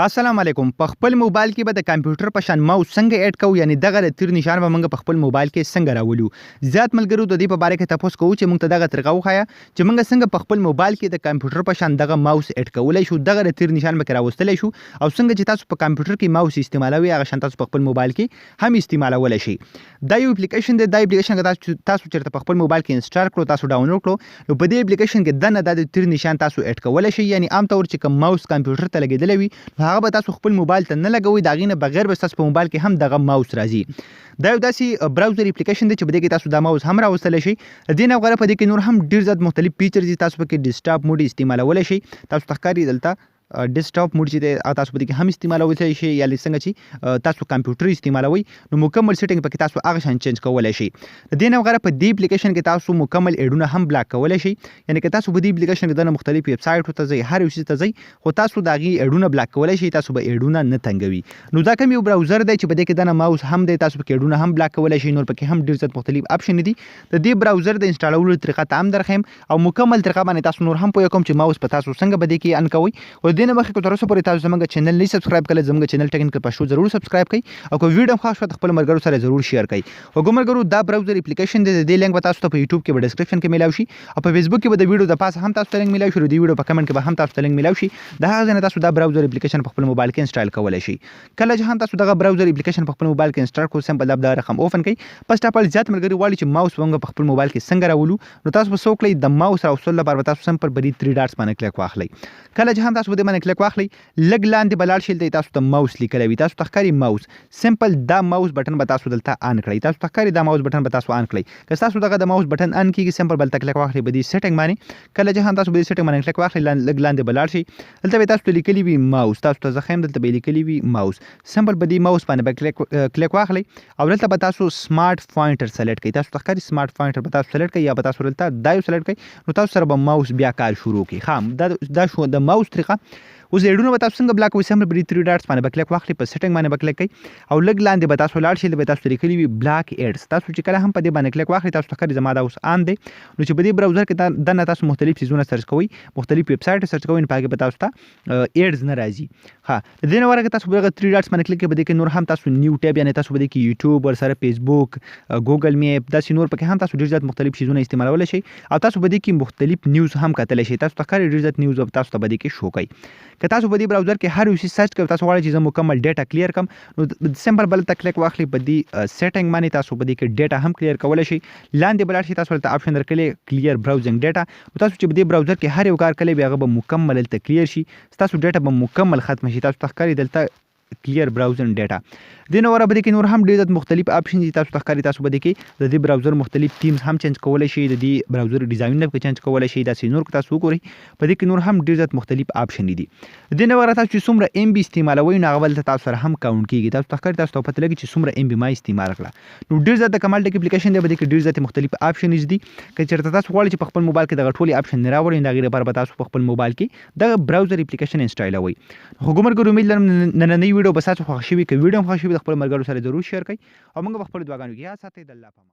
السلام علیکم. په خپل موبایل کې به د کمپیوټر په شان ماوس څنګه اډ کوو، یعنی دغه د تیر نشان به موږ په خپل موبایل کې څنګه راولو. زیات ملګرو د دې په اړه کې تاسو کوو چې موږ ته دغه طریقه وښایه چې موږ څنګه په خپل موبایل کې د کمپیوټر په شان دغه ماوس اډ کولای شو، دغه د تیر نشان به راوستلی شو، او څنګه چې تاسو په کمپیوټر کې ماوس استعمالوي هغه شان تاسو په خپل موبایل کې هم استعمالولای شي. دا یو اپلیکیشن دی. دا اپلیکیشن تاسو چیرته په خپل موبایل کې انسټال کړو، تاسو ډاونلوډ کړو، نو په دې اپلیکیشن کې دنه د تیر نشان تاسو اډ کولای شي. یعنی عام طور چې کوم ماوس کمپیوټر ته لګیدلی وي هغه به تاسو خپل موبایل ته نه لګوي، دا غینه بغیر به تاسو په موبایل کې هم دغه ماوس راځي. دا یو داسې براوزر اپلیکیشن دی چې په دې کې تاسو دا ماوس هم راوستلی شي. دې نه غوره په دې کې نور هم ډیر زیات مختلف فیچرز دي. تاسو پکې ډیسکټاپ موډ استعمالولی شي. تاسو ته ښکاري دلته ډیسکټاپ موډ چې دی تاسو په دې کې هم استعمالولی شي، یا څنګه چې تاسو کمپیوټر استعمالوي نو مکمل سیټینګ پکې تاسو هغه شان چینج کولی شي. دې نه غوره په دې اپلیکیشن کې تاسو مکمل اډونه هم بلاک کولی شي. یعنی که تاسو په دې اپلیکیشن کې د مختلف ویب سایټ ته ځئ، هر یو څه ته ځئ، خو تاسو د هغې اډونه بلاک کولی شي، تاسو به اډونه نه تنګوي. نو دا کوم یو براوزر دی چې په دې کې دنه ماوس هم دی، تاسو پکې اډونه هم بلاک کولی شي. نور پکې هم ډېر زیات مختلف اپشن دي. د دې براوزر د انسټالولو طریقه ته هم درښیم او مکمل طریقه باندې تاسو نور هم پوه کوم چې ماوس په تاسو څنګه به دې کې ان کوئ. او دې نه مخکې که تر اوسه پورې تاسو زموږ چینل نه سبسکرایب کړئ، زموږ چینل ټیکنیکل پښتو ضرور سبسکرایب کړئ، او که ویډیو خاص شوه خپل ملګرو سره ضرور شیر کړئ. وګورئ ملګرو، دا براوزر اپلیکیشن دی. د دې لینک به تاسو ته په یوټیوب کې به ډسکرپشن کې میلاو شي، او په فیسبوک کې به د ویډیو د پاسه هم تاسو ته لینک میلاو شي، او د ویډیو په کمنټ کې به هم تاسو ته لینک میلاو شي. د هغه ځای نه تاسو دا براوزر اپلیکیشن په خپل موبایل کې انسټال کولی شي. کله چې هم تاسو دغه براوزر اپلیکیشن په خپل موبایل کې انسټال کړو، سمپل دا رقم اوپن کړئ. فرست اف ال زیات ملګري غواړي چې ماوس موږ په خپل موبایل کې څنګه راولو، نو تاسو به څه وکړئ، د ماوس راوستلو لپاره به تاسو سمپل په دې 3 ډاټس باندې کلیک واخلئ. کله چې هم تاسو په دې باندې کلیک واخلئ، لږ لاندې به لاړ شئ، دلته تاسو ته ماوس لیکلی وي، تاسو ته ښکاري ماوس. سمپل دا ماوس بټن به تاسو دلته آن کړئ. تاسو ته ښکاري دا ماوس بټن به تاسو آن کړئ. که تاسو دغه د ماوس بټن آن کیږي، سمپل بلته کلیک واخلئ په دې سیټینګ باندې. کله چې هم تاسو په دې سیټینګ باندې کلیک واخلئ، لږ لاندې به لاړ شئ، دلته به تاسو ته لیکلي وي ماوس. تاسو ته زه ښیم دلته به لیکلي وي ماوس. سمپل په دې ماوس باندې به کلیک واخلئ، او دلته به تاسو سمارټ پوینټر سلیکټ کړئ. تاسو ته ښکاري سمارټ پوینټر به تاسو سلیکټ کړئ، یا به تاسو دلته دا یو سلیکټ کړئ، نو تاسو سره به ماوس بیا کار شروع کړي. دا شو د ماوس طریقه. اوس اډونه به تاسو څنګه بلاک کوئ، سمپل په دې 3 ډاټس باندې به کلیک واخلئ، په سیټینګ باندې به کلیک کړئ، او لږ لاندې به تاسو لاړ شئ، به تاسو لیکلي وي بلاک ایډز. تاسو چې کله هم په دې باندې کلیک واخلئ، تاسو ته ښکاري زما دا اوس آن دی. نو چې په دې براوزر کې دننه تاسو مختلف څیزونه سرچ کوئ، مختلف ویب سایټ سرچ کوئ، نو په هغې به تاسو ته ایډز نه راځي. ها، د دې نه وروسته تاسو په دغه 3 ډاټس باندې کلیک کوئ، په دې کې نور هم تاسو نیو ټیب، یعنی تاسو په دې کې یوټیوب ورسره فیسبوک، ګوګل میپ، داسې نور پکې هم تاسو ډېر زیات مختلف څیزونه استعمالولی شئ، او تاسو په دې کې مختلف نیوز هم کتلی شئ. تاسو ته ښکاري ډېر زیات نیوز تاسو ته په دې کې شو کوي. که تاسو په دې براوزر کې هر یو شی سرچ کوئ، تاسو غواړئ چې زه مکمل ډیټا کلیر کړم، نو سمپل بل ته کلیک واخلئ، په دې سیټینګ باندې تاسو په دې کې ډیټا هم کلیر کولی شئ. لاندې به لاړ شئ، تاسو ته آپشن درکړی کلیر براوزنګ ډیټا، نو تاسو چې په دې براوزر کې هر یو کار کولی وي هغه به مکمل دلته کلیر شي، ستاسو ډیټا به مکمل ختم شي. تاسو ته ښکاري دلته کلیر براوزنګ ډیټا. دې نه وروسته په دې کې نور هم ډېر زیات مختلف اپشن دي. تاسو ته ښکاري تاسو په دې کې د دې براوزر مختلف تیمز هم چینج کولی شئ، د دې براوزر ډیزاینونه پکې چینج کولی شئ، داسې نور که تاسو وګورئ په دې کې نور هم ډېر زیات مختلف اپشن دي. دې نه وروسته تاسو چې څومره ام بي استعمالوئ، نو هغه به تاسو سره هم کاونټ کېږي. تاسو ته ښکاري تاسو ته پته لګي چې څومره ام بي ما استعمال کړه. نو ډېر زیات د کمال ټیک اپلیکیشن دی، په دې کې ډېر زیات مختلف اپشنز دي. که چېرته تاسو غواړئ چې په خپل موبایل کې دغه ټولې اپشن نه راوړئ، د هغې لپاره به تاسو په خپل موبایل کې دغه براوزر اپلیکیشن انسټالوئ. خو ملګرو، امید لرم نننۍ ویډیو به ستاسو خوښ شوي. که ویډیو هم خوښ شوي د خپل ملګرو سره ضرور شیر کړئ، او موږ به خپلو دعاګانو کې یاد ساتئ. د الله په امان.